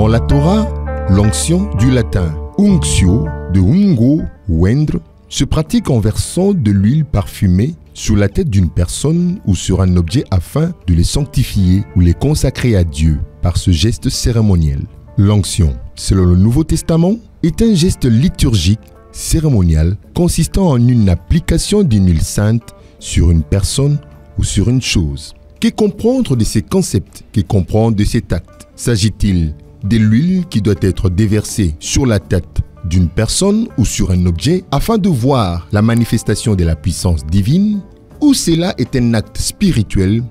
Dans la Torah, l'onction du latin unctio de ungo ou endre se pratique en versant de l'huile parfumée sur la tête d'une personne ou sur un objet afin de les sanctifier ou les consacrer à Dieu par ce geste cérémoniel. L'onction, selon le Nouveau Testament, est un geste liturgique cérémonial consistant en une application d'une huile sainte sur une personne ou sur une chose. Que comprendre de ces concepts? Que comprendre de cet acte? S'agit-il de l'huile qui doit être déversée sur la tête d'une personne ou sur un objet afin de voir la manifestation de la puissance divine, ou cela est un acte spirituel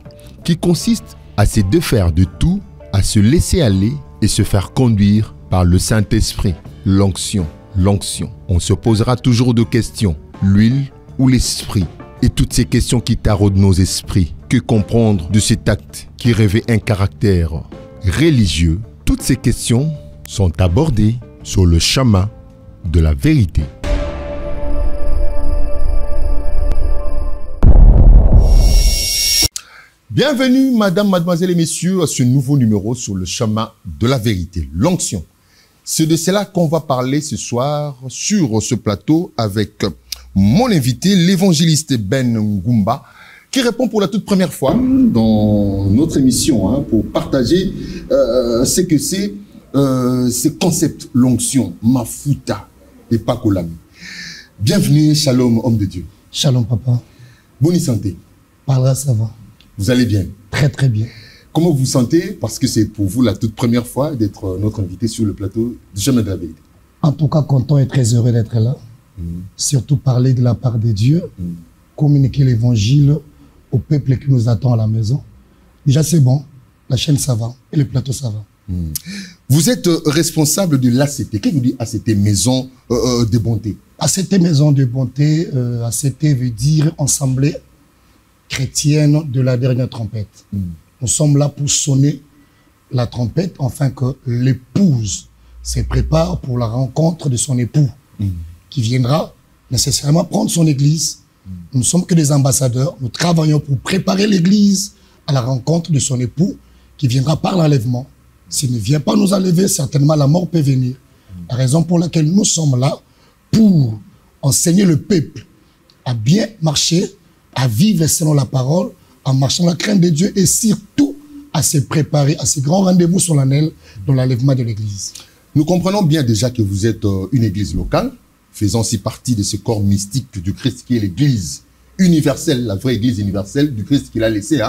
qui consiste à se défaire de tout, à se laisser aller et se faire conduire par le Saint-Esprit? L'onction, l'onction. On se posera toujours deux questions, l'huile ou l'esprit? Et toutes ces questions qui taraudent nos esprits, que comprendre de cet acte qui revêt un caractère religieux? Toutes ces questions sont abordées sur le chemin de la vérité. Bienvenue, madame, mademoiselle et messieurs, à ce nouveau numéro sur le chemin de la vérité, l'onction. C'est de cela qu'on va parler ce soir sur ce plateau avec mon invité, l'évangéliste Ben Ngumba, qui répond pour la toute première fois dans notre émission pour partager ce que c'est ce concept, l'onction, mafuta et pakolami. Bienvenue, shalom, homme de Dieu. Shalom, papa. Bonne santé. Par là, ça va. Vous allez bien? Très, très bien. Comment vous vous sentez? Parce que c'est pour vous la toute première fois d'être notre invité sur le plateau du chemin de la vérité. En tout cas, content et très heureux d'être là. Surtout parler de la part de Dieu, communiquer l'évangile au peuple qui nous attend à la maison. Déjà, c'est bon. La chaîne, ça va. Et le plateau, ça va. Vous êtes responsable de l'ACT. Qu'est-ce que vous dites ACT, Maison de Bonté? ACT, Maison de Bonté, ACT veut dire Assemblée chrétienne de la dernière trompette. Nous sommes là pour sonner la trompette afin que l'épouse se prépare pour la rencontre de son époux qui viendra nécessairement prendre son église. Nous ne sommes que des ambassadeurs. Nous travaillons pour préparer l'église à la rencontre de son époux qui viendra par l'enlèvement. S'il ne vient pas nous enlever, certainement la mort peut venir. La raison pour laquelle nous sommes là, pour enseigner le peuple à bien marcher, à vivre selon la parole, en marchant dans la crainte de Dieu et surtout à se préparer à ces grands rendez-vous solennels dans l'enlèvement de l'église. Nous comprenons bien déjà que vous êtes une église locale, faisant aussi partie de ce corps mystique du Christ qui est l'église universelle, la vraie église universelle du Christ qu'il a laissé,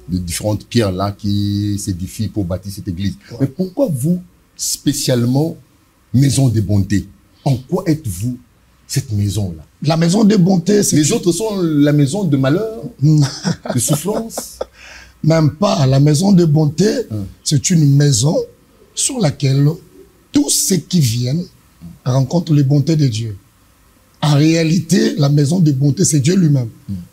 de différentes pierres là qui s'édifient pour bâtir cette église. Mais pourquoi vous, spécialement, Maison de Bonté? En quoi êtes-vous cette maison-là? La Maison de Bonté, c'est... Les autres sont la maison de malheur, de souffrance? Même pas. La Maison de Bonté, c'est une maison sur laquelle tous ceux qui viennent rencontrent les bontés de Dieu. En réalité, la Maison de Bonté, c'est Dieu lui-même.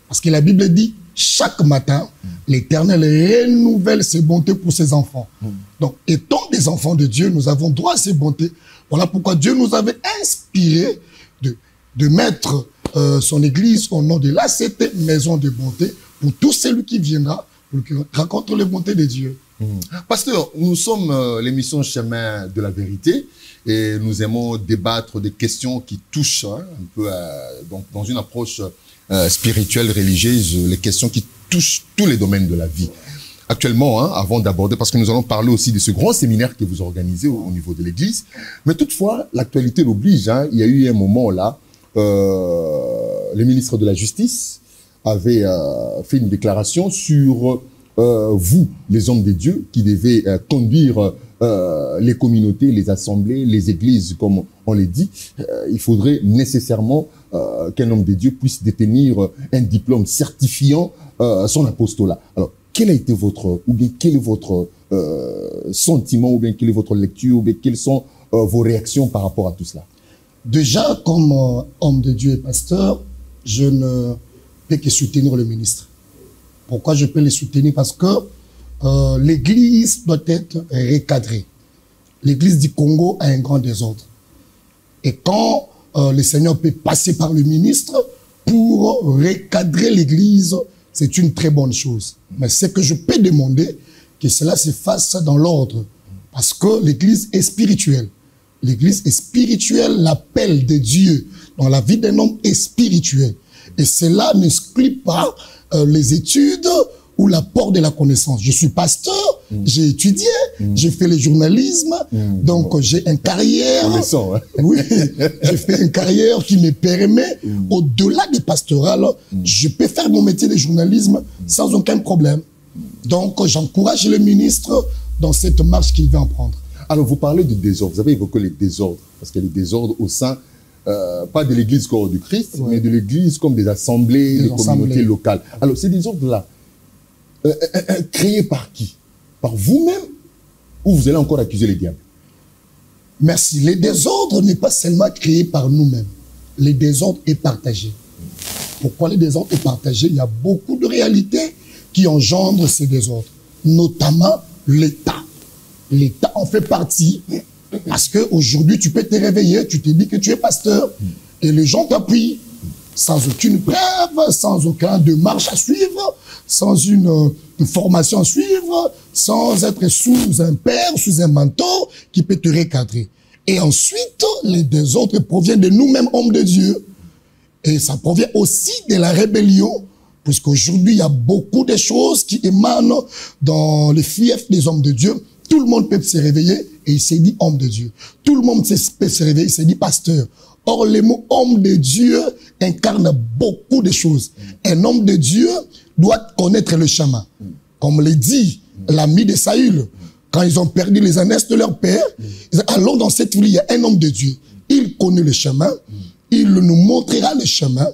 Parce que la Bible dit, chaque matin, l'Éternel renouvelle ses bontés pour ses enfants. Donc, étant des enfants de Dieu, nous avons droit à ces bontés. Voilà pourquoi Dieu nous avait inspiré de mettre son église au nom de l'ACT, Maison de Bonté, pour tout celui qui viendra, pour qu'il rencontre les bontés de Dieu. Pasteur, nous sommes l'émission Chemin de la Vérité et nous aimons débattre des questions qui touchent un peu donc dans une approche spirituelle, religieuse, les questions qui touchent tous les domaines de la vie. Actuellement, avant d'aborder, parce que nous allons parler aussi de ce grand séminaire que vous organisez au niveau de l'église, mais toutefois, l'actualité l'oblige. Il y a eu un moment là, le ministre de la Justice avait fait une déclaration sur vous, les hommes de Dieu, qui devez conduire les communautés, les assemblées, les églises, comme on les dit. Il faudrait nécessairement qu'un homme de Dieu puisse détenir un diplôme certifiant son apostolat. Alors, quel a été votre, ou bien quel est votre sentiment, ou bien quelle est votre lecture, ou bien quelles sont vos réactions par rapport à tout cela? Déjà, comme homme de Dieu et pasteur, je ne peux que soutenir le ministre. Pourquoi je peux le soutenir? Parce que l'église doit être recadrée. L'église du Congo a un grand désordre. Et quand le Seigneur peut passer par le ministre pour recadrer l'église, c'est une très bonne chose. Mais ce que je peux demander, que cela se fasse dans l'ordre. Parce que l'Église est spirituelle. L'Église est spirituelle, l'appel de Dieu dans la vie d'un homme est spirituel. Et cela n'exclut pas les études ou l'apport de la connaissance. Je suis pasteur, j'ai étudié, j'ai fait le journalisme, donc j'ai une carrière. On le sent, hein? Oui, j'ai fait une carrière qui me permet, au-delà du pastoral, je peux faire mon métier de journalisme sans aucun problème. Donc j'encourage le ministre dans cette marche qu'il veut emprendre. Alors, vous parlez de désordre. Vous avez évoqué les désordres, parce qu'il y a des désordres au sein, pas de l'Église corps du Christ, mais de l'Église comme des assemblées, des communautés locales. Alors, ces désordres-là, créés par qui? Par vous-même, ou vous allez encore accuser les diables? Merci. Les désordres n'est pas seulement créé par nous-mêmes. Les désordres est partagé. Pourquoi les désordres est partagé? Il y a beaucoup de réalités qui engendrent ces désordres, notamment l'État. L'État en fait partie, parce qu'aujourd'hui, tu peux te réveiller, tu te dis que tu es pasteur, et les gens t'appuient, sans aucune preuve, sans aucun démarche à suivre, sans une formation à suivre, sans être sous un père, sous un mentor qui peut te recadrer. Et ensuite, les désordres proviennent de nous-mêmes, hommes de Dieu. Et ça provient aussi de la rébellion, puisqu'aujourd'hui, il y a beaucoup de choses qui émanent dans les fiefs des hommes de Dieu. Tout le monde peut se réveiller et il s'est dit homme de Dieu. Tout le monde peut se réveiller, il s'est dit pasteur. Or, le mot homme de Dieu incarne beaucoup de choses. Un homme de Dieu doit connaître le chemin. Comme le dit l'ami de Saül, quand ils ont perdu les ânesses de leur père, ils ont dit, allons dans cette ville, il y a un homme de Dieu. Il connaît le chemin, il nous montrera le chemin.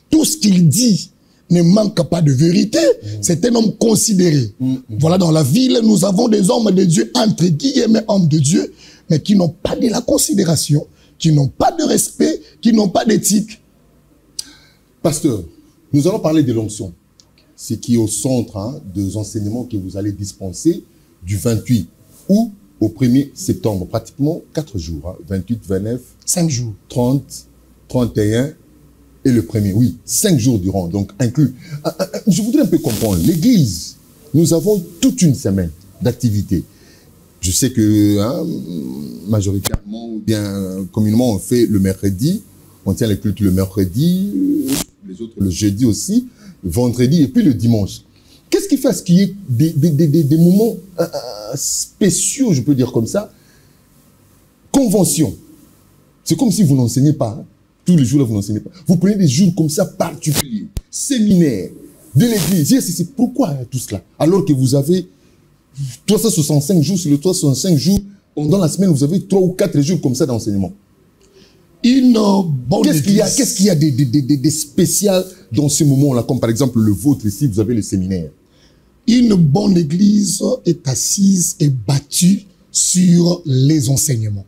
Tout ce qu'il dit ne manque pas de vérité. C'est un homme considéré. Voilà, dans la ville, nous avons des hommes de Dieu, entre guillemets hommes de Dieu, mais qui n'ont pas de la considération, qui n'ont pas de respect, qui n'ont pas d'éthique. Pasteur, nous allons parler de l'onction. Ce qui est au centre des enseignements que vous allez dispenser du 28 août au 1er septembre. Pratiquement 4 jours. 28, 29, 5 jours. 30, 31 et le 1er. Oui, 5 jours durant, donc inclus. Je voudrais un peu comprendre. L'Église, nous avons toute une semaine d'activité. Je sais que majoritairement, ou bien communément, on fait le mercredi. On tient les cultes le mercredi, les autres le jeudi aussi, le vendredi et puis le dimanche. Qu'est-ce qui fait à ce qu'il y ait des moments spéciaux, je peux dire comme ça? Convention. C'est comme si vous n'enseignez pas. Tous les jours, là, vous n'enseignez pas. Vous prenez des jours comme ça particuliers. Séminaires de l'Église. C'est pourquoi tout cela? Alors que vous avez 365 jours sur le 365 jours, pendant la semaine, vous avez 3 ou 4 jours comme ça d'enseignement. Une bonne église. Qu'est-ce qu'il y a de spécial dans ce moment-là, comme par exemple le vôtre ici, vous avez le séminaire? Une bonne église est assise et battue sur les enseignements.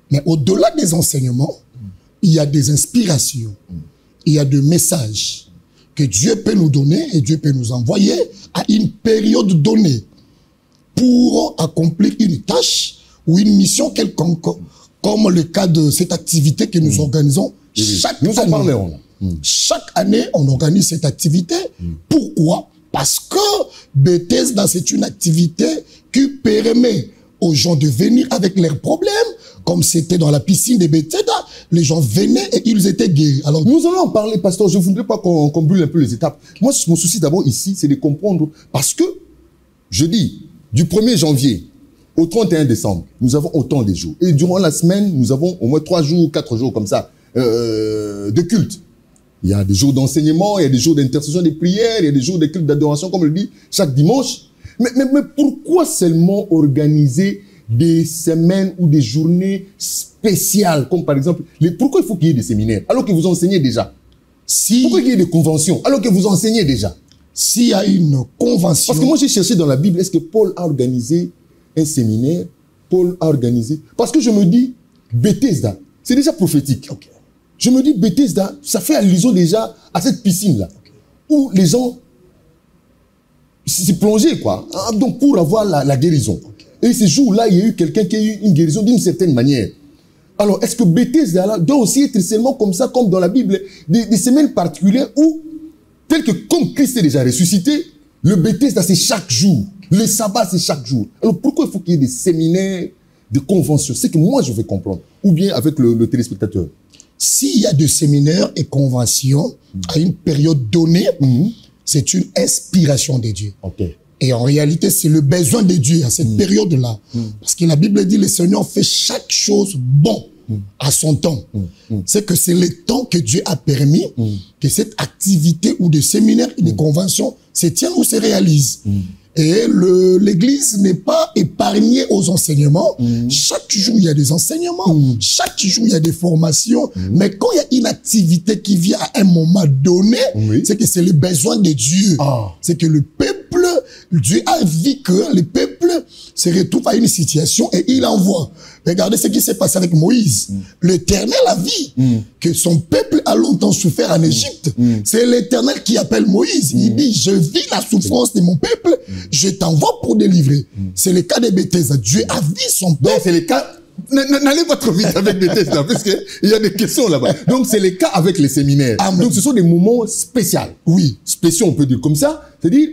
Mais au-delà des enseignements, il y a des inspirations, il y a des messages que Dieu peut nous donner et Dieu peut nous envoyer à une période donnée pour accomplir une tâche ou une mission quelconque, comme le cas de cette activité que nous organisons chaque année. Nous en parlerons. Chaque année, on organise cette activité. Pourquoi? Parce que Bethesda, c'est une activité qui permet aux gens de venir avec leurs problèmes, comme c'était dans la piscine de Bethesda, les gens venaient et ils étaient guéris. Alors, nous allons en parler, pasteur. Je ne voudrais pas qu'on brûle un peu les étapes. Moi, mon souci d'abord ici, c'est de comprendre, parce que, je dis, du 1er janvier au 31 décembre, nous avons autant de jours. Et durant la semaine, nous avons au moins 3 jours, 4 jours comme ça, de culte. Il y a des jours d'enseignement, il y a des jours d'intercession, des prières, il y a des jours de culte d'adoration, comme on le dit, chaque dimanche. Mais pourquoi seulement organiser des semaines ou des journées spéciales, comme par exemple, pourquoi il faut qu'il y ait des séminaires, alors que vous enseignez déjà? Pourquoi il y ait des conventions, alors que vous enseignez déjà? S'il y a une convention... Parce que moi, j'ai cherché dans la Bible, est-ce que Paul a organisé un séminaire? Paul a organisé... Parce que je me dis, Bethesda, c'est déjà prophétique. Okay. Je me dis, Bethesda, ça fait allusion déjà à cette piscine-là, où les gens s'y plongeaient, quoi. Donc, pour avoir la guérison. Et ce jour-là, il y a eu quelqu'un qui a eu une guérison d'une certaine manière. Alors, est-ce que Bethesda doit aussi être seulement comme ça, comme dans la Bible, des semaines particulières où, tel que comme Christ est déjà ressuscité, le Bethesda, c'est chaque jour. Le sabbat, c'est chaque jour. Alors pourquoi il faut qu'il y ait des séminaires, des conventions? C'est que moi, je veux comprendre. Ou bien avec le téléspectateur. S'il y a des séminaires et conventions à une période donnée, c'est une inspiration de Dieu. Okay. Et en réalité, c'est le besoin de Dieu à cette période-là. Parce que la Bible dit, le Seigneur fait chaque chose bon à son temps. C'est que c'est le temps que Dieu a permis que cette activité ou de séminaire et de convention se tienne ou se réalise. Et l'Église n'est pas épargnée aux enseignements. Chaque jour, il y a des enseignements. Chaque jour, il y a des formations. Mais quand il y a une activité qui vient à un moment donné, c'est que c'est le besoin de Dieu. C'est que le peuple, Dieu a vu que le peuple se retrouve à une situation et il envoie. Regardez ce qui s'est passé avec Moïse. L'Éternel a vu que son peuple a longtemps souffert en Égypte. C'est l'Éternel qui appelle Moïse. Il dit, je vis la souffrance de mon peuple, je t'envoie pour délivrer. C'est le cas de Bethesda. Dieu a vu son peuple. Donc c'est le cas... N'allez pas trop vite avec Bethesda, parce qu'il y a des questions là-bas. Donc c'est le cas avec les séminaires. Amen. Donc ce sont des moments spéciaux. Oui. Spéciaux, on peut dire comme ça. C'est-à-dire,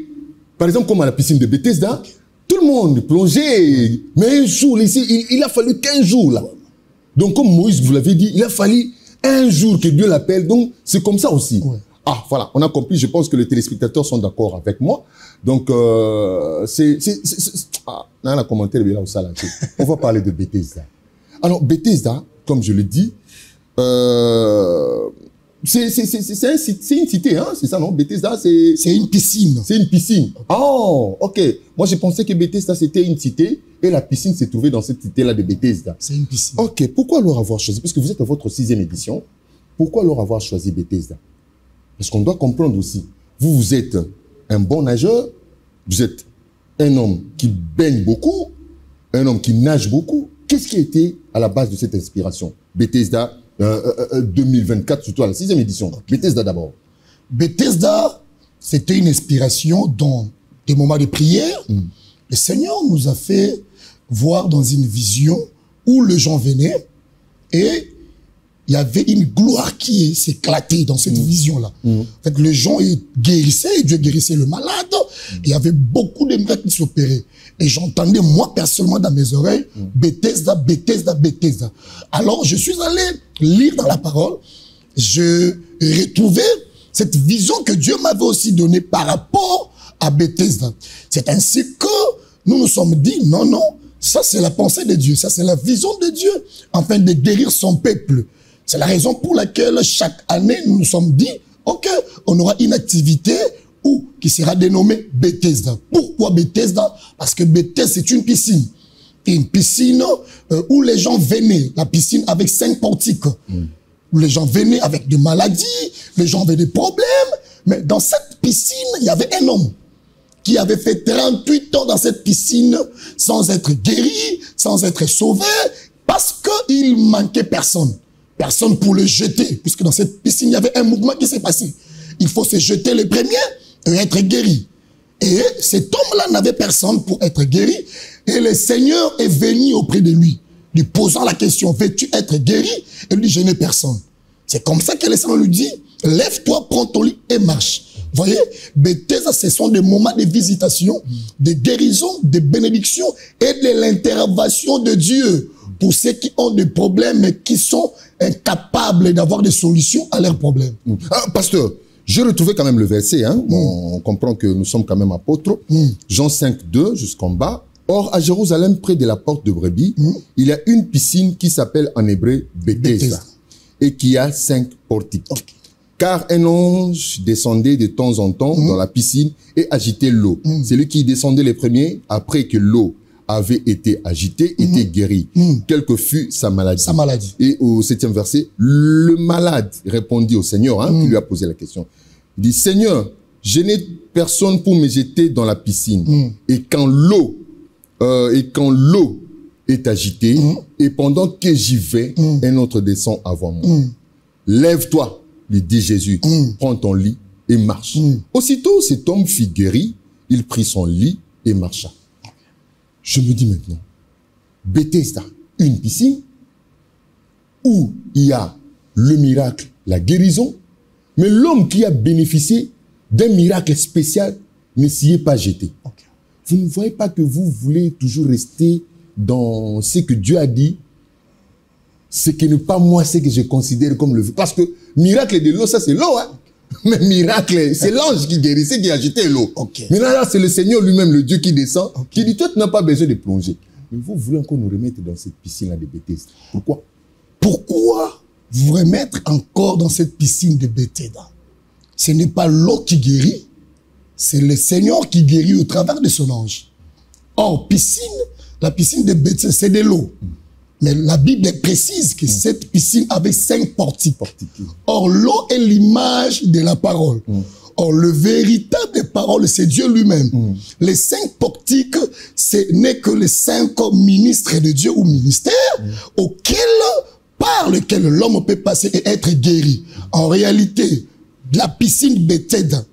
par exemple, comme à la piscine de Bethesda, tout le monde plongeait, mais un jour, ici, il a fallu 15 jours là. Donc comme Moïse, vous l'avez dit, il a fallu un jour que Dieu l'appelle. Donc c'est comme ça aussi. Ouais. Ah, voilà, on a compris. Je pense que les téléspectateurs sont d'accord avec moi. Donc, ah, dans la commentaire, on va parler de Bethesda. Alors, Bethesda, comme je le dis, c'est une cité, hein, c'est ça, non? Bethesda, c'est une piscine. C'est une piscine. Oh, ok. Moi, je pensais que Bethesda, c'était une cité et la piscine s'est trouvée dans cette cité-là de Bethesda. C'est une piscine. Ok. Pourquoi alors avoir choisi? Parce que vous êtes à votre 6e édition. Pourquoi alors avoir choisi Bethesda? Parce qu'on doit comprendre aussi. Vous êtes un bon nageur. Vous êtes un homme qui baigne beaucoup. Un homme qui nage beaucoup. Qu'est-ce qui a été à la base de cette inspiration? Bethesda 2024, surtout à la 6e édition. Bethesda d'abord. Bethesda, c'était une inspiration dans des moments de prière. Le Seigneur nous a fait voir dans une vision où les gens venaient et il y avait une gloire qui s'éclatait dans cette vision-là. En fait, les gens guérissaient, Dieu guérissait le malade. Il y avait beaucoup de miracles qui s'opéraient. Et j'entendais, moi, personnellement, dans mes oreilles, Bethesda, Bethesda, Bethesda. Alors, je suis allé lire dans la parole. Je retrouvais cette vision que Dieu m'avait aussi donnée par rapport à Bethesda. C'est ainsi que nous nous sommes dit, non, non, ça c'est la pensée de Dieu, ça c'est la vision de Dieu, afin de guérir son peuple. C'est la raison pour laquelle chaque année, nous nous sommes dit, ok, on aura une activité qui sera dénommée Bethesda. Pourquoi Bethesda? Parce que Bethesda, c'est une piscine. Et une piscine où les gens venaient, la piscine avec 5 portiques, où les gens venaient avec des maladies, les gens avaient des problèmes. Mais dans cette piscine, il y avait un homme qui avait fait 38 ans dans cette piscine sans être guéri, sans être sauvé, parce qu'il manquait personne. Personne pour le jeter, puisque dans cette piscine, il y avait un mouvement qui s'est passé. Il faut se jeter le premier et être guéri. Et cet homme-là n'avait personne pour être guéri. Et le Seigneur est venu auprès de lui, lui posant la question, veux-tu être guéri? Et lui dit, je n'ai personne. C'est comme ça que le Seigneur lui dit, lève-toi, prends ton lit et marche. Vous voyez, Bethesda, ce sont des moments de visitation, de guérison, de bénédiction et de l'intervention de Dieu pour ceux qui ont des problèmes mais qui sont incapables d'avoir des solutions à leurs problèmes. Ah, pasteur, j'ai retrouvé quand même le verset. Hein. Bon, on comprend que nous sommes quand même apôtres. Jean 5, 2 jusqu'en bas. Or, à Jérusalem, près de la porte de Brebis, il y a une piscine qui s'appelle en hébreu Bethesda et qui a 5 portiques. Okay. Car un ange descendait de temps en temps dans la piscine et agitait l'eau. Celui qui descendait les premiers, après que l'eau avait été agitée, était guéri. Quelle que fût sa maladie. Sa maladie. Et au 7e verset, le malade répondit au Seigneur, qui lui a posé la question. Il dit, Seigneur, je n'ai personne pour me jeter dans la piscine. Et quand l'eau est agitée, et pendant que j'y vais, un autre descend avant moi. Lève-toi, lui dit Jésus, prends ton lit et marche. Aussitôt, cet homme fut guéri, il prit son lit et marcha. Je me dis maintenant, Bethesda, une piscine où il y a le miracle, la guérison, mais l'homme qui a bénéficié d'un miracle spécial ne s'y est pas jeté. vous ne voyez pas que vous voulez toujours rester dans ce que Dieu a dit, ce qui n'est pas moi, ce que je considère comme le vrai. Parce que miracle de l'eau, ça c'est l'eau, hein. Mais miracle, c'est l'ange qui guérissait, qui a jeté l'eau. Okay. Mais là, c'est le Seigneur lui-même, le Dieu qui descend, qui dit, toi, tu n'as pas besoin de plonger. Mais vous voulez encore nous remettre dans cette piscine-là de Bethesda. Pourquoi? Pourquoi vous remettre encore dans cette piscine de Bethesda? Ce n'est pas l'eau qui guérit, c'est le Seigneur qui guérit au travers de son ange. Or, la piscine de Bethesda, c'est de l'eau. Mais la Bible précise que cette piscine avait 5 portiques. Or, l'eau est l'image de la parole. Or, le véritable parole, c'est Dieu lui-même. Les 5 portiques, ce n'est que les 5 ministres de Dieu ou ministères par lesquels l'homme peut passer et être guéri. En réalité, la piscine Bethesda,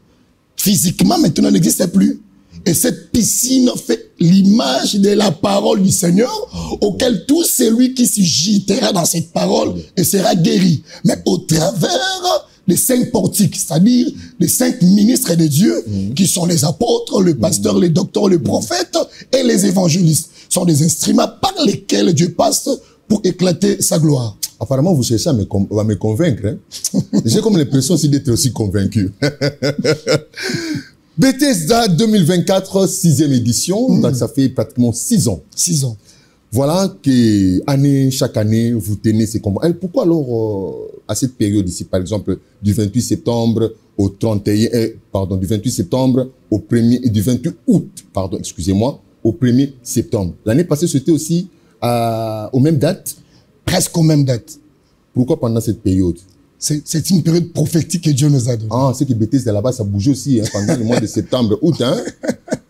physiquement, maintenant, n'existe plus. Et cette piscine fait l'image de la parole du Seigneur, auquel tout celui qui se jettera dans cette parole et sera guéri. Mais au travers des 5 portiques, c'est-à-dire les 5 ministres de Dieu, qui sont les apôtres, les pasteurs, les docteurs, les prophètes et les évangélistes, sont des instruments par lesquels Dieu passe pour éclater sa gloire. Apparemment, vous cherchez à me convaincre. Hein? J'ai comme l'impression aussi d'être aussi convaincu. Bethesda 2024, 6e édition. Donc, ça fait pratiquement 6 ans. 6 ans. Voilà que chaque année, vous tenez ces combats. Et pourquoi alors, à cette période ici, par exemple, du 28 septembre au 31, du 28 septembre au 1er, et du 28 août, excusez-moi, au 1er septembre. L'année passée, c'était aussi aux mêmes dates? Presque aux mêmes dates. Pourquoi pendant cette période? C'est une période prophétique que Dieu nous a donnée. Ah, c'est que Bethesda là-bas, ça bougeait aussi, hein, pendant le mois de septembre, août, hein.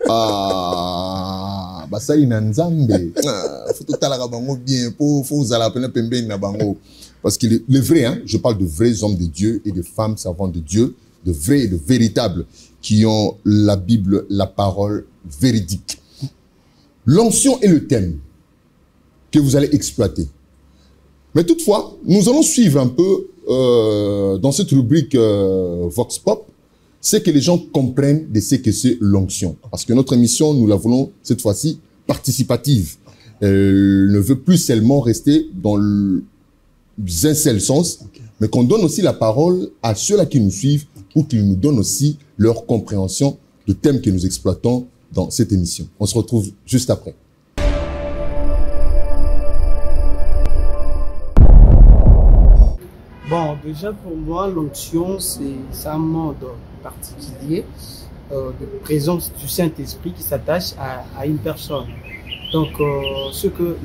Ah, bah ça, il y a un Nzambe. Faut tout à l'heure bien, faut vous aller appeler Pembe na bango. Parce que les vrais, hein, je parle de vrais hommes de Dieu et de femmes savantes de Dieu, de vrais et de véritables, qui ont la Bible, la parole véridique. L'onction est le thème que vous allez exploiter. Mais toutefois, nous allons suivre un peu dans cette rubrique Vox Pop, c'est que les gens comprennent de ce que c'est l'onction. Parce que notre émission, nous la voulons cette fois-ci participative. Elle ne veut plus seulement rester dans un seul sens, mais qu'on donne aussi la parole à ceux-là qui nous suivent pour qu'ils nous donnent aussi leur compréhension de thèmes que nous exploitons dans cette émission. On se retrouve juste après. Bon, déjà pour moi, l'onction, c'est un mode particulier de présence du Saint-Esprit qui s'attache à une personne. Donc,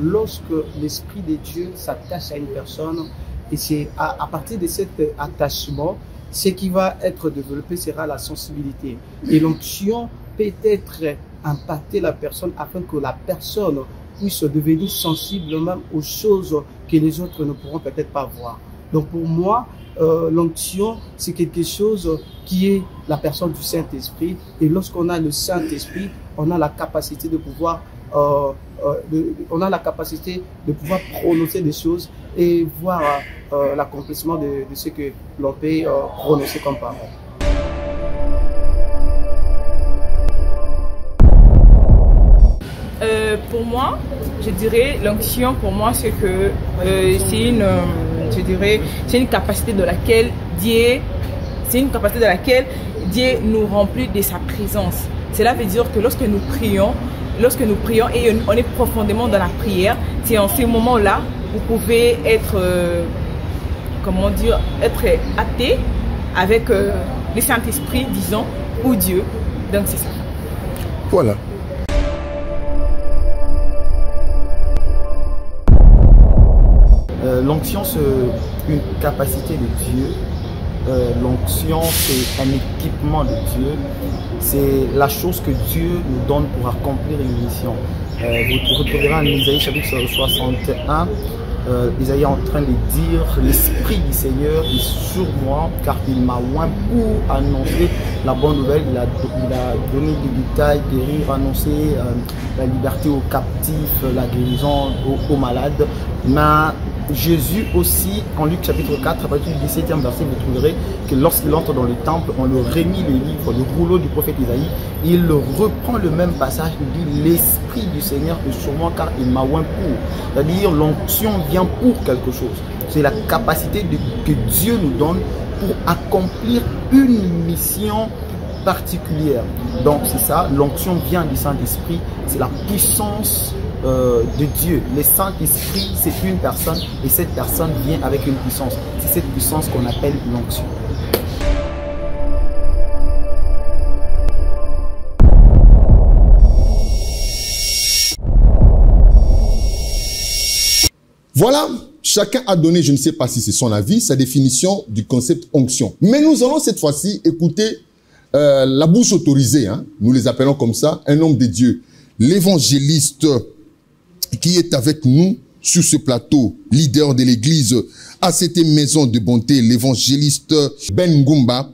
lorsque l'Esprit de Dieu s'attache à une personne, et c'est à partir de cet attachement, ce qui va être développé sera la sensibilité. Et l'onction peut être impacter la personne afin que la personne puisse devenir sensible même aux choses que les autres ne pourront peut-être pas voir. Donc pour moi, l'onction, c'est quelque chose qui est la personne du Saint-Esprit. Et lorsqu'on a le Saint-Esprit, on a la capacité de pouvoir, prononcer des choses et voir l'accomplissement de ce que l'on peut prononcer comme parole. Pour moi, je dirais, l'onction, pour moi, c'est que c'est une capacité de laquelle Dieu nous remplit de sa présence. Cela veut dire que lorsque nous prions et on est profondément dans la prière, c'est en ces moments-là, vous pouvez être, être athée avec le Saint-Esprit, disons, ou Dieu. Donc c'est ça. Voilà. L'onction, c'est une capacité de Dieu. L'onction, c'est un équipement de Dieu. C'est la chose que Dieu nous donne pour accomplir une mission. Vous retrouverez en Isaïe chapitre 61, Isaïe est en train de dire « L'Esprit du Seigneur est sur moi, car il m'a oint pour annoncer la bonne nouvelle. Il a donné des détails, guérir, annoncer la liberté aux captifs, la guérison aux malades. Il m'a Jésus aussi, en Luc chapitre 4, à partir du 17e verset, vous trouverez que lorsqu'il entre dans le temple, on lui remet le livre, le rouleau du prophète Isaïe, et il reprend le même passage, il dit « L'Esprit du Seigneur est sur moi car il m'a oint pour ». C'est-à-dire l'onction vient pour quelque chose. C'est la capacité que Dieu nous donne pour accomplir une mission particulière. Donc c'est ça, l'onction vient du Saint-Esprit, c'est la puissance de Dieu. Le Saint-Esprit, c'est une personne et cette personne vient avec une puissance. C'est cette puissance qu'on appelle l'onction. Voilà, chacun a donné, je ne sais pas si c'est son avis, sa définition du concept onction. Mais nous allons cette fois-ci écouter la bouche autorisée, hein, nous les appelons comme ça, un homme de Dieu, l'évangéliste qui est avec nous sur ce plateau, leader de l'église à cette maison de bonté, l'évangéliste Ben Goumba.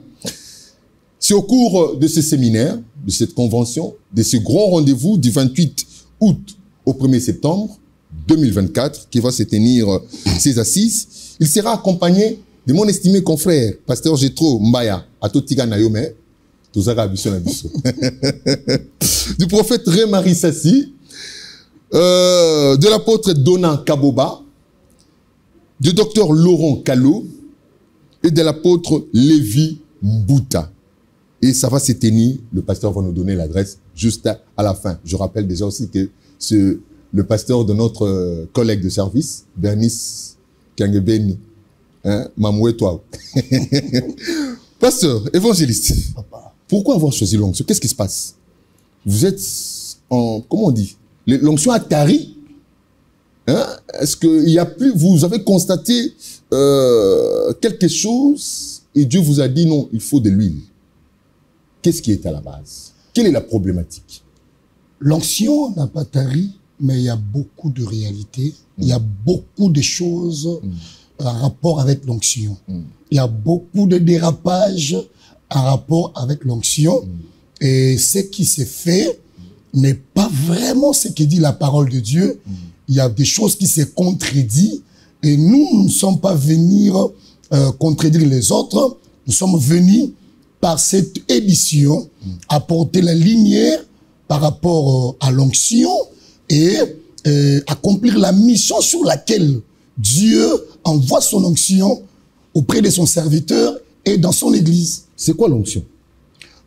C'est au cours de ce séminaire, de cette convention, de ce grand rendez-vous du 28 août au 1er septembre 2024, qui va se tenir ses assises. Il sera accompagné de mon estimé confrère, pasteur Jetro Mbaya, à Totiga Nayome, du prophète Ré-Marie Sassi, de l'apôtre Donna Kaboba, du docteur Laurent Kalo et de l'apôtre Lévi Mbouta. Et ça va se tenir, le pasteur va nous donner l'adresse juste à la fin. Je rappelle déjà aussi que le pasteur de notre collègue de service, Bernice Kangebeni, hein, Mamoué-toi. Pasteur, évangéliste, papa, pourquoi avoir choisi l'onction? Qu'est-ce qui se passe? Vous êtes en, comment on dit? L'onction a tari. Hein? Est-ce qu'il y a plus, vous avez constaté quelque chose et Dieu vous a dit non, il faut de l'huile. Qu'est-ce qui est à la base? Quelle est la problématique? L'onction n'a pas tari, mais il y a beaucoup de réalités. Il y a beaucoup de choses en rapport avec l'onction. Il y a beaucoup de dérapages en rapport avec l'onction. Et ce qui s'est fait n'est pas vraiment ce que dit la parole de Dieu. Il y a des choses qui se contredisent. Et nous ne sommes pas venus contredire les autres. Nous sommes venus par cette édition apporter la lumière par rapport à l'onction et accomplir la mission sur laquelle Dieu envoie son onction auprès de son serviteur et dans son église. C'est quoi l'onction?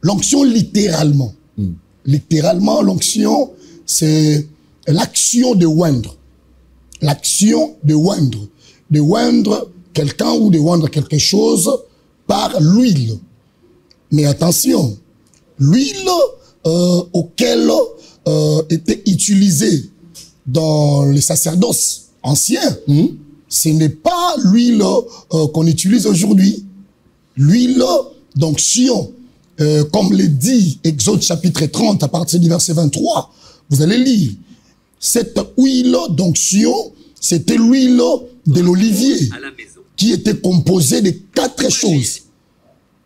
L'onction, littéralement. Littéralement, l'onction, c'est l'action de oindre. L'action de oindre. De oindre quelqu'un ou de oindre quelque chose par l'huile. Mais attention, l'huile auquel était utilisée dans les sacerdoces anciens, ce n'est pas l'huile qu'on utilise aujourd'hui. L'huile d'onction, comme le dit Exode chapitre 30 à partir du verset 23, vous allez lire. Cette huile d'onction, c'était l'huile de l'olivier qui était composée de 4 choses.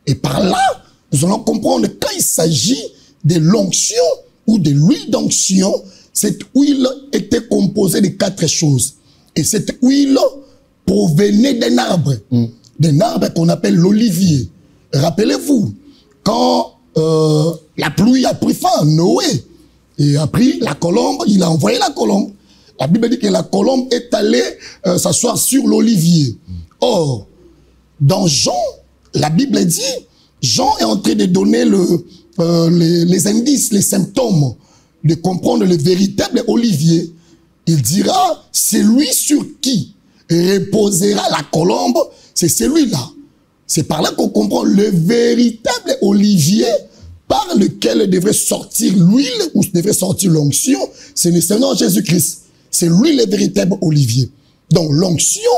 Et par là, nous allons comprendre que quand il s'agit de l'onction ou de l'huile d'onction, cette huile était composée de 4 choses. Et cette huile provenait d'un arbre qu'on appelle l'olivier. Rappelez-vous, quand la pluie a pris fin, Noé a pris la colombe, il a envoyé la colombe. La Bible dit que la colombe est allée s'asseoir sur l'olivier. Or, dans Jean, la Bible dit, Jean est en train de donner les indices, les symptômes de comprendre le véritable olivier. Il dira, celui sur qui reposera la colombe, c'est celui-là. C'est par là qu'on comprend le véritable olivier par lequel devrait sortir l'huile ou devrait sortir l'onction. C'est le Seigneur Jésus-Christ. C'est lui le véritable olivier. Donc l'onction,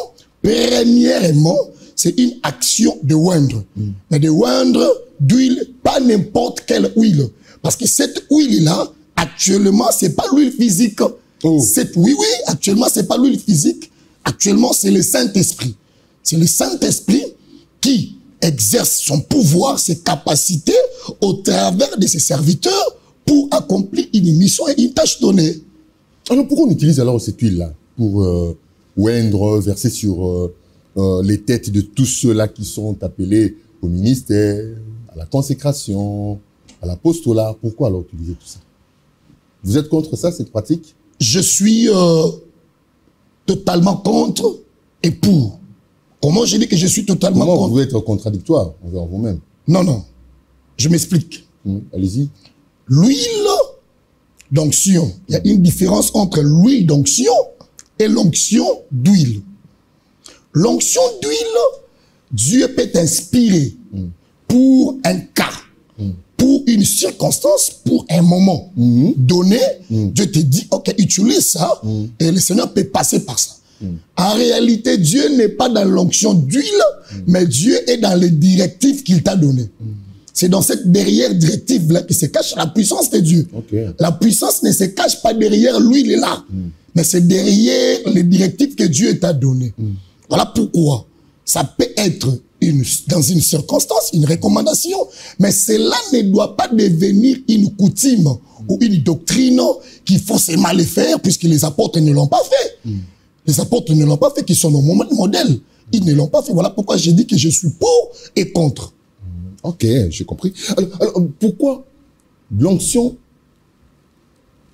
premièrement, c'est une action de oindre. Mais de oindre d'huile, pas n'importe quelle huile. Parce que cette huile-là, actuellement, c'est pas l'huile physique. Oui, actuellement, c'est pas l'huile physique. Actuellement, c'est le Saint-Esprit. C'est le Saint-Esprit qui exerce son pouvoir, ses capacités au travers de ses serviteurs pour accomplir une mission et une tâche donnée. Alors pourquoi on utilise alors cette huile-là? Pour oindre, verser sur les têtes de tous ceux-là qui sont appelés au ministère, à la consécration, à l'apostolat. Pourquoi alors utiliser tout ça? Vous êtes contre ça, cette pratique? Je suis totalement contre et pour. Comment je dis que je suis totalement contre? Vous pouvez être contradictoire envers vous-même. Non, non. Je m'explique. Allez-y. L'huile d'onction. Il y a une différence entre l'huile d'onction et l'onction d'huile. L'onction d'huile, Dieu peut t'inspirer pour un cas, pour une circonstance, pour un moment donné. Dieu te dit, ok, utilise ça, et le Seigneur peut passer par ça. En réalité, Dieu n'est pas dans l'onction d'huile, mais Dieu est dans les directives qu'il t'a données. C'est dans cette dernière directive-là que se cache la puissance de Dieu. La puissance ne se cache pas derrière l'huile là, mais c'est derrière les directives que Dieu t'a données. Voilà pourquoi ça peut être dans une circonstance, une recommandation, mais cela ne doit pas devenir une coutume ou une doctrine qu'il faut seulement le faire puisque les apôtres ne l'ont pas fait. Les apôtres ne l'ont pas fait, qui sont nos modèles. Ils ne l'ont pas fait. Voilà pourquoi j'ai dit que je suis pour et contre. Ok, j'ai compris. Alors, pourquoi l'onction?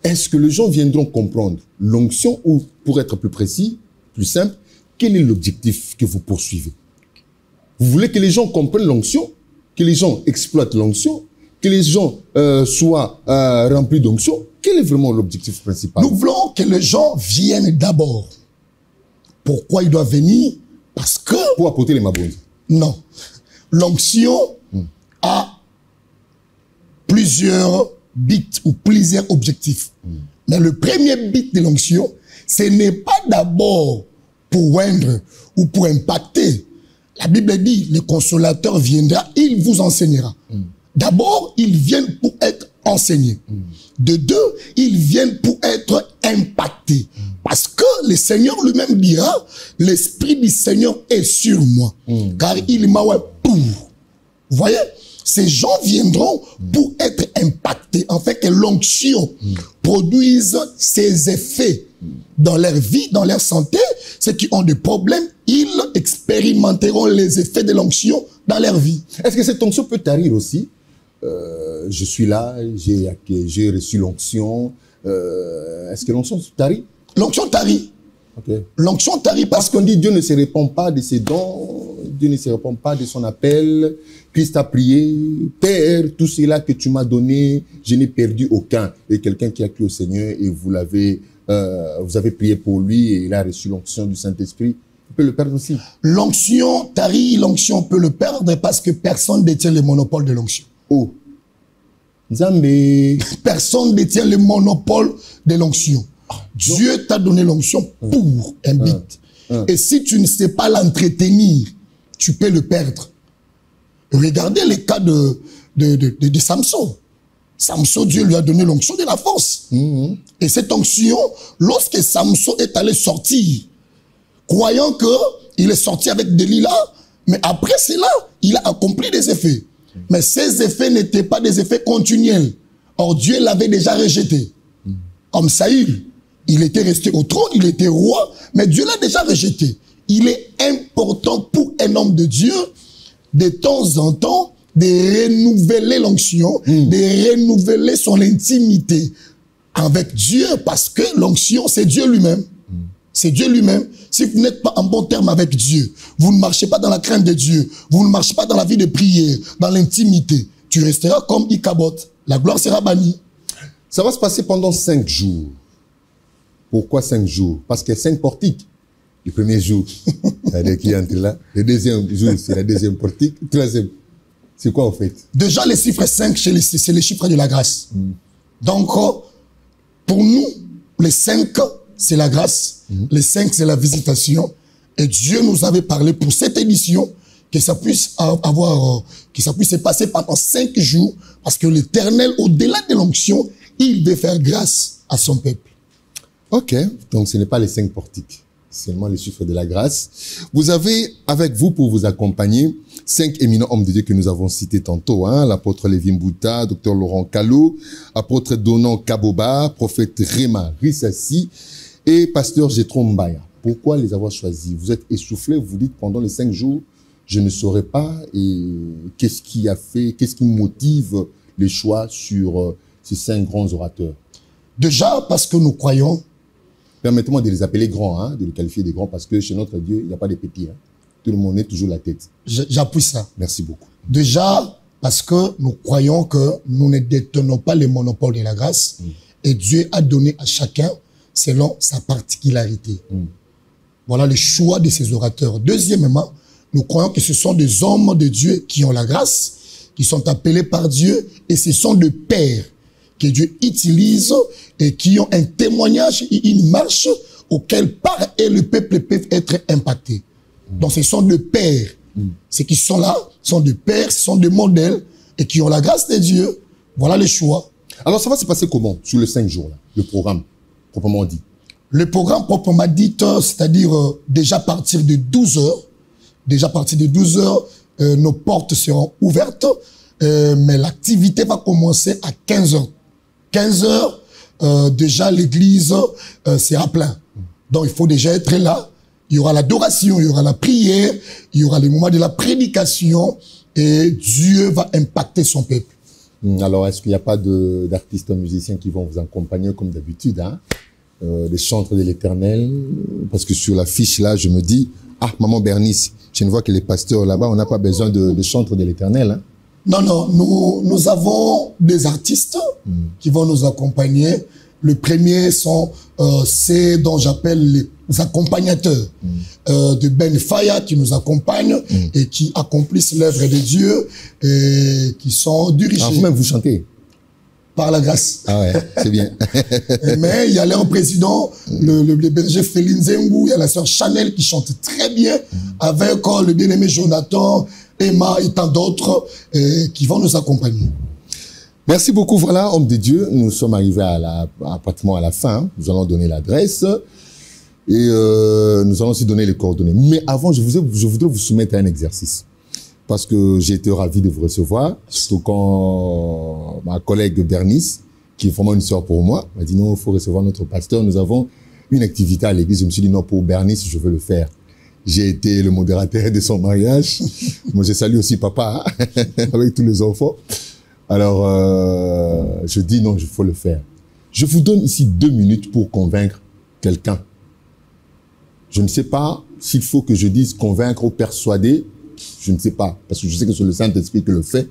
Est-ce que les gens viendront comprendre l'onction, ou pour être plus précis, plus simple, quel est l'objectif que vous poursuivez? Vous voulez que les gens comprennent l'onction, que les gens exploitent l'onction, que les gens soient remplis d'onction? Quel est vraiment l'objectif principal? Nous voulons que les gens viennent d'abord. Pourquoi ils doivent venir? Parce que... Pour apporter les mabondes. Non. L'onction a plusieurs buts ou plusieurs objectifs. Mais le premier but de l'onction, ce n'est pas d'abord pour oindre ou pour impacter. La Bible dit, le consolateur viendra, il vous enseignera. D'abord, ils viennent pour être enseignés. De deux, ils viennent pour être impactés. Parce que le Seigneur lui-même dira, l'Esprit du Seigneur est sur moi. Car il m'a pour. Vous voyez? Ces gens viendront pour être impactés, afin que l'onction produise ses effets dans leur vie, dans leur santé. Ceux qui ont des problèmes, ils expérimenteront les effets de l'onction dans leur vie. Est-ce que cette onction peut tarir aussi? Je suis là, j'ai reçu l'onction. Est-ce que l'onction tarit? L'onction tarit. Okay. L'onction tarit parce qu'on dit Dieu ne se répand pas de ses dons, Dieu ne se répand pas de son appel. Christ a prié, Père, tout cela que tu m'as donné, je n'ai perdu aucun. Et quelqu'un qui a cru au Seigneur et vous avez prié pour lui et il a reçu l'onction du Saint-Esprit, il peut le perdre aussi. L'onction tarit, l'onction peut le perdre parce que personne ne détient le monopole de l'onction. Oh. Zambé. Personne ne détient le monopole de l'onction. Dieu t'a donné l'onction pour un but. Et si tu ne sais pas l'entretenir, tu peux le perdre. Regardez le cas de Samson. Samson, Dieu lui a donné l'onction de la force. Et cette onction, lorsque Samson est allé sortir, croyant qu'il est sorti avec Delilah, mais après cela, il a accompli des effets. Mais ces effets n'étaient pas des effets continuels. Or, Dieu l'avait déjà rejeté. Comme Saül, il était resté au trône, il était roi, mais Dieu l'a déjà rejeté. Il est important pour un homme de Dieu, de temps en temps, de renouveler l'onction, de renouveler son intimité avec Dieu, parce que l'onction, c'est Dieu lui-même. C'est Dieu lui-même. Si vous n'êtes pas en bon terme avec Dieu, vous ne marchez pas dans la crainte de Dieu, vous ne marchez pas dans la vie de prière, dans l'intimité, tu resteras comme Ichabod. La gloire sera bannie. Ça va se passer pendant 5 jours. Pourquoi 5 jours? Parce qu'il y a 5 portiques. Le premier jour, c'est-à-dire qui entre là. Le deuxième jour, c'est la deuxième portique. Le troisième, c'est quoi en fait? Déjà, le chiffre 5, c'est le chiffre de la grâce. Donc, pour nous, les 5, c'est la grâce. Les 5, c'est la visitation. Et Dieu nous avait parlé pour cette édition que ça puisse que ça puisse se passer pendant 5 jours, parce que l'Éternel, au-delà de l'onction, il veut faire grâce à son peuple. Ok, donc ce n'est pas les 5 portiques, seulement les chiffres de la grâce. Vous avez avec vous pour vous accompagner 5 éminents hommes de Dieu que nous avons cités tantôt, l'apôtre Lévi Mbouta, docteur Laurent Kalou, apôtre Donan Kaboba, prophète Réma Rissassi et pasteur Jétron Mbaya. Pourquoi les avoir choisis? Vous êtes essoufflé, vous dites pendant les 5 jours, je ne saurais pas. Et qu'est-ce qui a fait, qu'est-ce qui motive les choix sur ces 5 grands orateurs? Déjà, parce que nous croyons. Permettez-moi de les appeler grands, hein, de les qualifier de grands, parce que chez notre Dieu, il n'y a pas de petits. Hein. Tout le monde est toujours la tête. J'appuie ça. Merci beaucoup. Déjà, parce que nous croyons que nous ne détenons pas le monopole de la grâce. Et Dieu a donné à chacun selon sa particularité. Voilà le choix de ces orateurs. Deuxièmement, nous croyons que ce sont des hommes de Dieu qui ont la grâce, qui sont appelés par Dieu, et ce sont des pères que Dieu utilise et qui ont un témoignage et une marche auquel par et le peuple peuvent être impactés. Donc ce sont des pères. Ceux qui sont là sont des pères, ce sont des modèles et qui ont la grâce de Dieu. Voilà le choix. Alors ça va se passer comment sur les 5 jours, là, le programme proprement dit? Le programme proprement dit, c'est-à-dire déjà à partir de 12 heures, nos portes seront ouvertes, mais l'activité va commencer à 15 heures. 15 heures, déjà l'église sera plein. Donc il faut déjà être là. Il y aura l'adoration, il y aura la prière, il y aura les moments de la prédication et Dieu va impacter son peuple. Alors, est-ce qu'il n'y a pas d'artistes musiciens qui vont vous accompagner comme d'habitude, hein? Les chantres de l'Éternel? Parce que sur la fiche là, je me dis, ah, maman Bernice, je ne vois que les pasteurs là-bas, on n'a pas besoin de chantres de l'Éternel. Hein? Non, nous avons des artistes qui vont nous accompagner. Le premier c'est dont j'appelle les accompagnateurs de Ben Faya qui nous accompagnent et qui accomplissent l'œuvre de Dieu et qui sont dirigés. Ah, vous-même, vous chantez? Par la grâce. Ah ouais, c'est bien. Mais il y a leur président, le berger Féline Zengou, il y a la sœur Chanel qui chante très bien, avec le bien-aimé Jonathan, Emma et tant d'autres qui vont nous accompagner. Merci beaucoup. Voilà, homme de Dieu, nous sommes arrivés pratiquement à la fin. Nous allons donner l'adresse et nous allons aussi donner les coordonnées. Mais avant, je voudrais vous soumettre à un exercice. Parce que j'ai été ravi de vous recevoir, surtout quand ma collègue Bernice, qui est vraiment une sœur pour moi, m'a dit non, il faut recevoir notre pasteur. Nous avons une activité à l'église. Je me suis dit non, pour Bernice, je veux le faire. J'ai été le modérateur de son mariage. Moi, je salue aussi papa, hein, avec tous les enfants. Alors, je dis non, il faut le faire. Je vous donne ici 2 minutes pour convaincre quelqu'un. Je ne sais pas s'il faut que je dise convaincre ou persuader. Je ne sais pas, parce que je sais que c'est le Saint-Esprit qui le fait.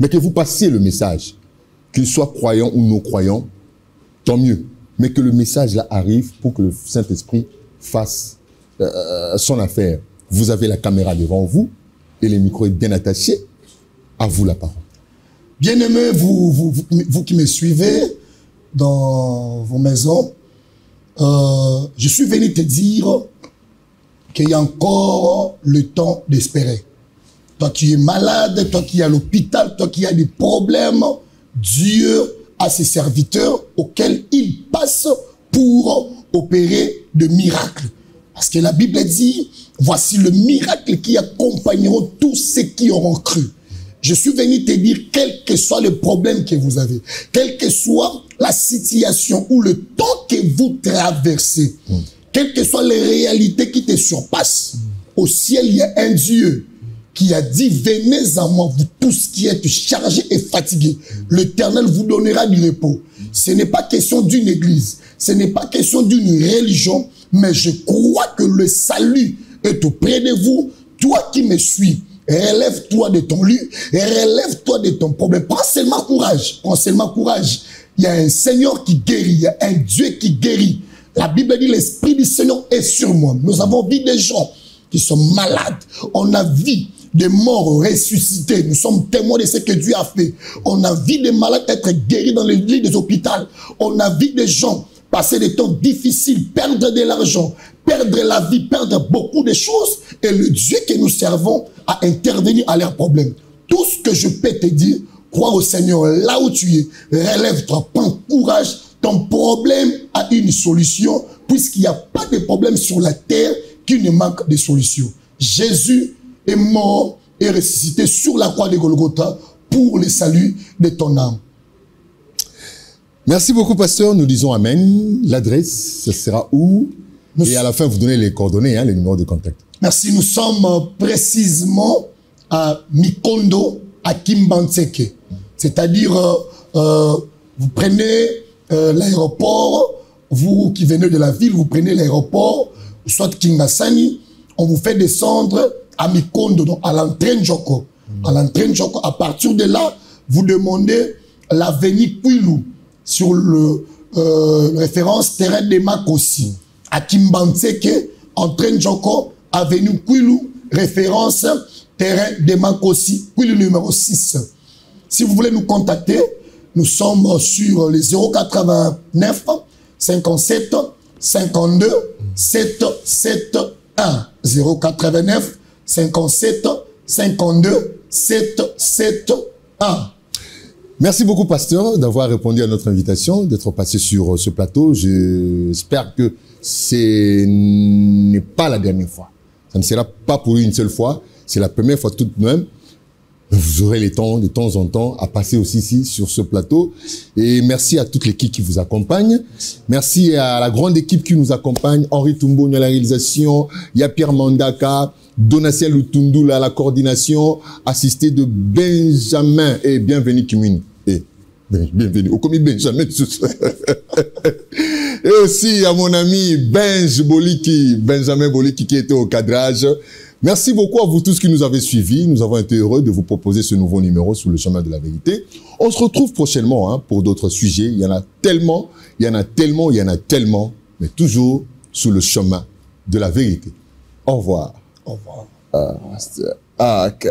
Mais que vous passiez le message. Qu'il soit croyant ou non croyant, tant mieux. Mais que le message là arrive pour que le Saint-Esprit fasse son affaire. Vous avez la caméra devant vous et le micro est bien attaché. À vous la parole. Bien-aimés, vous qui me suivez dans vos maisons, je suis venu te dire qu'il y a encore le temps d'espérer. Toi qui es malade, toi qui es à l'hôpital, toi qui as des problèmes, Dieu a ses serviteurs auxquels il passe pour opérer de miracles. Parce que la Bible dit, voici le miracle qui accompagneront tous ceux qui auront cru. Je suis venu te dire, quel que soit le problème que vous avez, quelle que soit la situation ou le temps que vous traversez, quelles que soient les réalités qui te surpassent, au ciel, il y a un Dieu qui a dit, venez à moi, vous tous qui êtes chargés et fatigués. L'Éternel vous donnera du repos. Ce n'est pas question d'une église, ce n'est pas question d'une religion, mais je crois que le salut est auprès de vous. Toi qui me suis, relève-toi de ton lit, relève-toi de ton problème. Prends seulement courage, prends seulement courage. Il y a un Seigneur qui guérit, il y a un Dieu qui guérit. La Bible dit, l'Esprit du Seigneur est sur moi. Nous avons vu des gens qui sont malades. On a vu des morts ressuscités. Nous sommes témoins de ce que Dieu a fait. On a vu des malades être guéris dans les lits des hôpitaux. On a vu des gens passer des temps difficiles, perdre de l'argent, perdre la vie, perdre beaucoup de choses. Et le Dieu que nous servons a intervenu à leurs problèmes. Tout ce que je peux te dire, crois au Seigneur là où tu es. Relève-toi, prends courage. Ton problème a une solution, puisqu'il n'y a pas de problème sur la terre qui ne manque de solution. Jésus est mort et ressuscité sur la croix de Golgotha pour le salut de ton âme. Merci beaucoup, pasteur. Nous disons Amen. L'adresse, ce sera où? Et à la fin, vous donnez les coordonnées, hein, les numéros de contact. Merci. Nous sommes précisément à Mikondo, à Kimbantseke. C'est-à-dire, vous prenez l'aéroport, vous qui venez de la ville, vous prenez l'aéroport, soit Kingasani, on vous fait descendre à Mikondo, donc à l'entrée de Njoko. À l'entrée de Njoko, à partir de là, vous demandez l'avenue Kwilu sur le référence terrain de Makosi. À Kimbantseke, entrée de Njoko, avenue Kwilu, référence terrain de Makosi, Kwilu numéro 6. Si vous voulez nous contacter, nous sommes sur les 089 57 52 771. 089 57 52 771. Merci beaucoup, pasteur, d'avoir répondu à notre invitation, d'être passé sur ce plateau. J'espère que ce n'est pas la dernière fois. Ça ne sera pas pour une seule fois. C'est la première fois tout de même. Vous aurez le temps, de temps en temps, à passer aussi ici, sur ce plateau. Et merci à toute l'équipe qui vous accompagne. Merci à la grande équipe qui nous accompagne. Henri Tumbo à la réalisation. Il y a Pierre Mandaka, Donatien Lutundula à la coordination, assisté de Benjamin. Et bienvenue, Kimini. Et bienvenue. Au commis Benjamin. Et aussi à mon ami Benjamin Boliki, qui était au cadrage. Merci beaucoup à vous tous qui nous avez suivis. Nous avons été heureux de vous proposer ce nouveau numéro sur le chemin de la vérité. On se retrouve prochainement pour d'autres sujets. Il y en a tellement, mais toujours sur le chemin de la vérité. Au revoir. Au revoir. Ok.